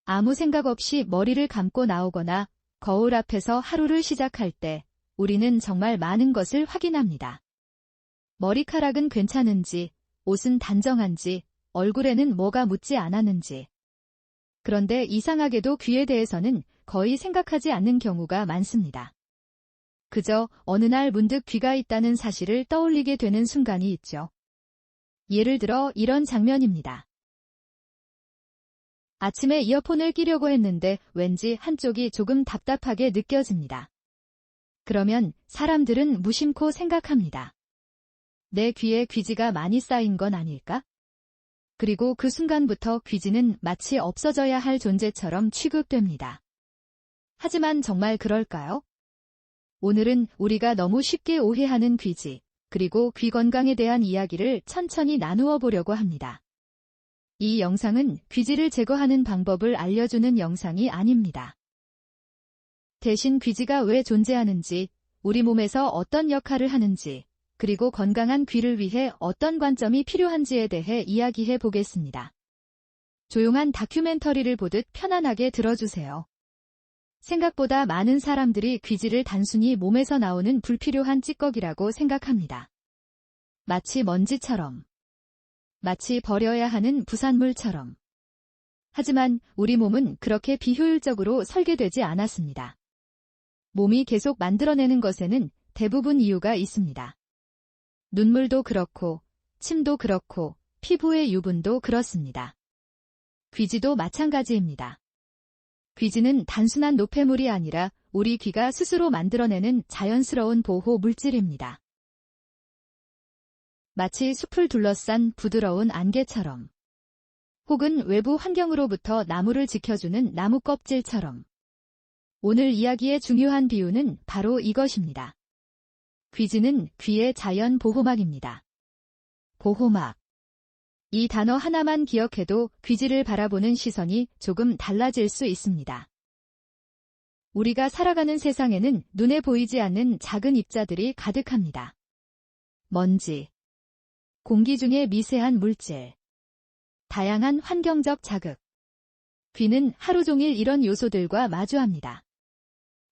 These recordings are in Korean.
아무 생각 없이 머리를 감고 나오거나 거울 앞에서 하루를 시작할 때 우리는 정말 많은 것을 확인합니다. 머리카락은 괜찮은지, 옷은 단정한지, 얼굴에는 뭐가 묻지 않았는지. 그런데 이상하게도 귀에 대해서는 거의 생각하지 않는 경우가 많습니다. 그저 어느 날 문득 귀가 있다는 사실을 떠올리게 되는 순간이 있죠. 예를 들어 이런 장면입니다. 아침에 이어폰을 끼려고 했는데 왠지 한쪽이 조금 답답하게 느껴집니다. 그러면 사람들은 무심코 생각합니다. 내 귀에 귀지가 많이 쌓인 건 아닐까? 그리고 그 순간부터 귀지는 마치 없어져야 할 존재처럼 취급됩니다. 하지만 정말 그럴까요? 오늘은 우리가 너무 쉽게 오해하는 귀지, 그리고 귀 건강에 대한 이야기를 천천히 나누어 보려고 합니다. 이 영상은 귀지를 제거하는 방법을 알려주는 영상이 아닙니다. 대신 귀지가 왜 존재하는지, 우리 몸에서 어떤 역할을 하는지, 그리고 건강한 귀를 위해 어떤 관점이 필요한지에 대해 이야기해 보겠습니다. 조용한 다큐멘터리를 보듯 편안하게 들어주세요. 생각보다 많은 사람들이 귀지를 단순히 몸에서 나오는 불필요한 찌꺼기라고 생각합니다. 마치 먼지처럼. 마치 버려야 하는 부산물처럼. 하지만 우리 몸은 그렇게 비효율적으로 설계되지 않았습니다. 몸이 계속 만들어내는 것에는 대부분 이유가 있습니다. 눈물도 그렇고, 침도 그렇고, 피부의 유분도 그렇습니다. 귀지도 마찬가지입니다. 귀지는 단순한 노폐물이 아니라 우리 귀가 스스로 만들어내는 자연스러운 보호 물질입니다. 마치 숲을 둘러싼 부드러운 안개처럼, 혹은 외부 환경으로부터 나무를 지켜주는 나무 껍질처럼. 오늘 이야기의 중요한 비유는 바로 이것입니다. 귀지는 귀의 자연 보호막입니다. 보호막. 이 단어 하나만 기억해도 귀지를 바라보는 시선이 조금 달라질 수 있습니다. 우리가 살아가는 세상에는 눈에 보이지 않는 작은 입자들이 가득합니다. 먼지, 공기 중의 미세한 물질, 다양한 환경적 자극. 귀는 하루 종일 이런 요소들과 마주합니다.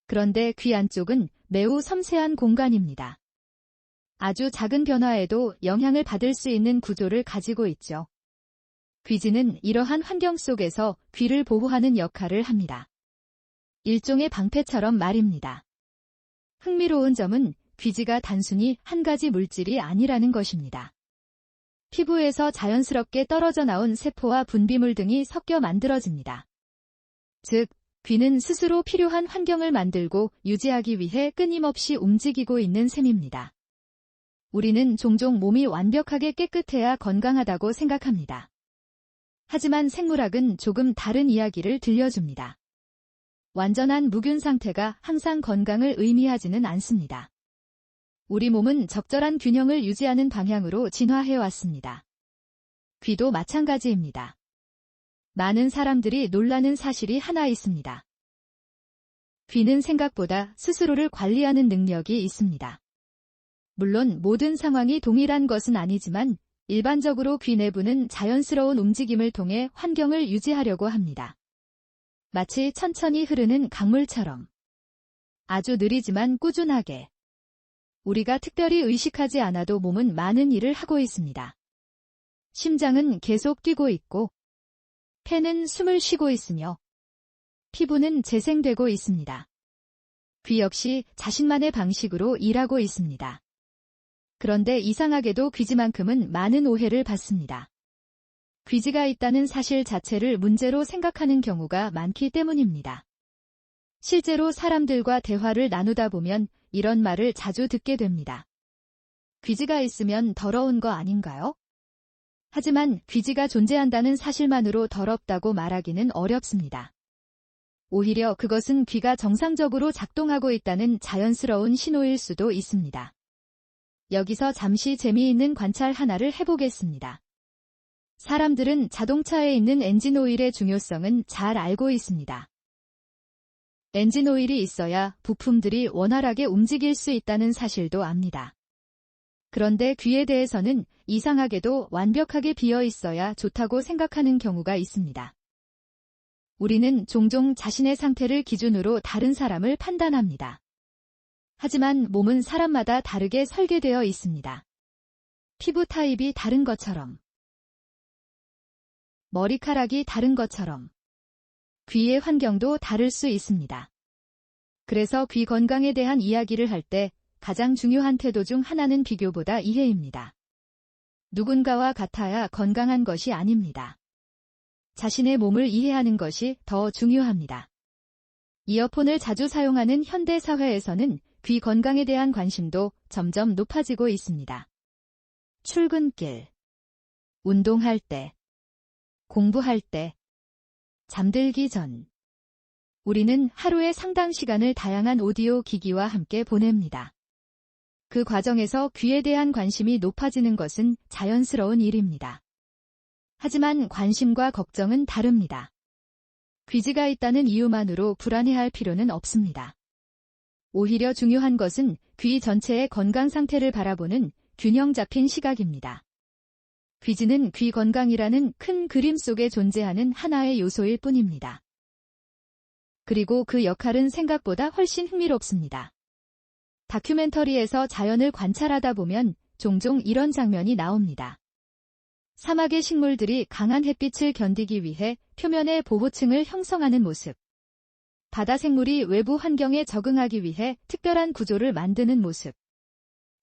그런데 귀 안쪽은 매우 섬세한 공간입니다. 아주 작은 변화에도 영향을 받을 수 있는 구조를 가지고 있죠. 귀지는 이러한 환경 속에서 귀를 보호하는 역할을 합니다. 일종의 방패처럼 말입니다. 흥미로운 점은 귀지가 단순히 한 가지 물질이 아니라는 것입니다. 피부에서 자연스럽게 떨어져 나온 세포와 분비물 등이 섞여 만들어집니다. 즉, 귀는 스스로 필요한 환경을 만들고 유지하기 위해 끊임없이 움직이고 있는 셈입니다. 우리는 종종 몸이 완벽하게 깨끗해야 건강하다고 생각합니다. 하지만 생물학은 조금 다른 이야기를 들려줍니다. 완전한 무균 상태가 항상 건강을 의미하지는 않습니다. 우리 몸은 적절한 균형을 유지하는 방향으로 진화해왔습니다. 귀도 마찬가지입니다. 많은 사람들이 놀라는 사실이 하나 있습니다. 귀는 생각보다 스스로를 관리하는 능력이 있습니다. 물론 모든 상황이 동일한 것은 아니지만 일반적으로 귀 내부는 자연스러운 움직임을 통해 환경을 유지하려고 합니다. 마치 천천히 흐르는 강물처럼. 아주 느리지만 꾸준하게. 우리가 특별히 의식하지 않아도 몸은 많은 일을 하고 있습니다. 심장은 계속 뛰고 있고, 폐는 숨을 쉬고 있으며, 피부는 재생되고 있습니다. 귀 역시 자신만의 방식으로 일하고 있습니다. 그런데 이상하게도 귀지만큼은 많은 오해를 받습니다. 귀지가 있다는 사실 자체를 문제로 생각하는 경우가 많기 때문입니다. 실제로 사람들과 대화를 나누다 보면 이런 말을 자주 듣게 됩니다. 귀지가 있으면 더러운 거 아닌가요? 하지만 귀지가 존재한다는 사실만으로 더럽다고 말하기는 어렵습니다. 오히려 그것은 귀가 정상적으로 작동하고 있다는 자연스러운 신호일 수도 있습니다. 여기서 잠시 재미있는 관찰 하나를 해보겠습니다. 사람들은 자동차에 있는 엔진 오일의 중요성은 잘 알고 있습니다. 엔진 오일이 있어야 부품들이 원활하게 움직일 수 있다는 사실도 압니다. 그런데 귀에 대해서는 이상하게도 완벽하게 비어 있어야 좋다고 생각하는 경우가 있습니다. 우리는 종종 자신의 상태를 기준으로 다른 사람을 판단합니다. 하지만 몸은 사람마다 다르게 설계되어 있습니다. 피부 타입이 다른 것처럼, 머리카락이 다른 것처럼, 귀의 환경도 다를 수 있습니다. 그래서 귀 건강에 대한 이야기를 할 때 가장 중요한 태도 중 하나는 비교보다 이해입니다. 누군가와 같아야 건강한 것이 아닙니다. 자신의 몸을 이해하는 것이 더 중요합니다. 이어폰을 자주 사용하는 현대 사회에서는 귀 건강에 대한 관심도 점점 높아지고 있습니다. 출근길, 운동할 때, 공부할 때, 잠들기 전. 우리는 하루의 상당 시간을 다양한 오디오 기기와 함께 보냅니다. 그 과정에서 귀에 대한 관심이 높아지는 것은 자연스러운 일입니다. 하지만 관심과 걱정은 다릅니다. 귀지가 있다는 이유만으로 불안해할 필요는 없습니다. 오히려 중요한 것은 귀 전체의 건강 상태를 바라보는 균형 잡힌 시각입니다. 귀지는 귀 건강이라는 큰 그림 속에 존재하는 하나의 요소일 뿐입니다. 그리고 그 역할은 생각보다 훨씬 흥미롭습니다. 다큐멘터리에서 자연을 관찰하다 보면 종종 이런 장면이 나옵니다. 사막의 식물들이 강한 햇빛을 견디기 위해 표면의 보호층을 형성하는 모습. 바다 생물이 외부 환경에 적응하기 위해 특별한 구조를 만드는 모습.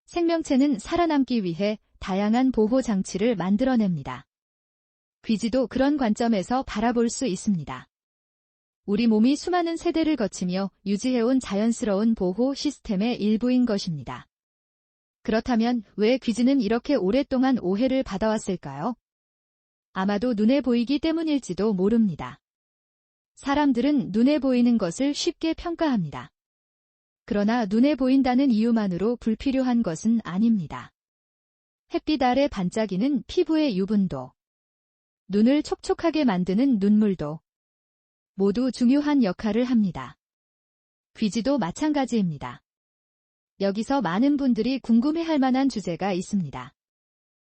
생명체는 살아남기 위해 다양한 보호 장치를 만들어냅니다. 귀지도 그런 관점에서 바라볼 수 있습니다. 우리 몸이 수많은 세대를 거치며 유지해온 자연스러운 보호 시스템의 일부인 것입니다. 그렇다면 왜 귀지는 이렇게 오랫동안 오해를 받아왔을까요? 아마도 눈에 보이기 때문일지도 모릅니다. 사람들은 눈에 보이는 것을 쉽게 평가합니다. 그러나 눈에 보인다는 이유만으로 불필요한 것은 아닙니다. 햇빛 아래 반짝이는 피부의 유분도, 눈을 촉촉하게 만드는 눈물도 모두 중요한 역할을 합니다. 귀지도 마찬가지입니다. 여기서 많은 분들이 궁금해할 만한 주제가 있습니다.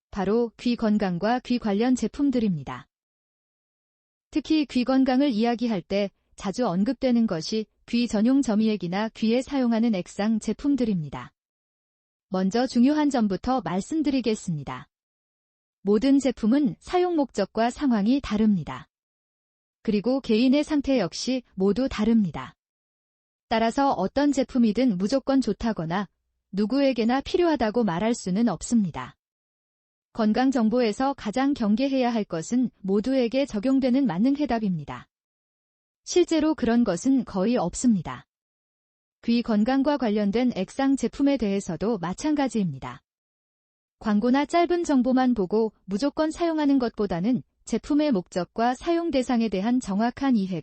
바로 귀 건강과 귀 관련 제품들입니다. 특히 귀 건강을 이야기할 때 자주 언급되는 것이 귀 전용 점유액이나 귀에 사용하는 액상 제품들입니다. 먼저 중요한 점부터 말씀드리겠습니다. 모든 제품은 사용 목적과 상황이 다릅니다. 그리고 개인의 상태 역시 모두 다릅니다. 따라서 어떤 제품이든 무조건 좋다거나 누구에게나 필요하다고 말할 수는 없습니다. 건강정보에서 가장 경계해야 할 것은 모두에게 적용되는 만능해답입니다. 실제로 그런 것은 거의 없습니다. 귀 건강과 관련된 액상 제품에 대해서도 마찬가지입니다. 광고나 짧은 정보만 보고 무조건 사용하는 것보다는 제품의 목적과 사용 대상에 대한 정확한 이해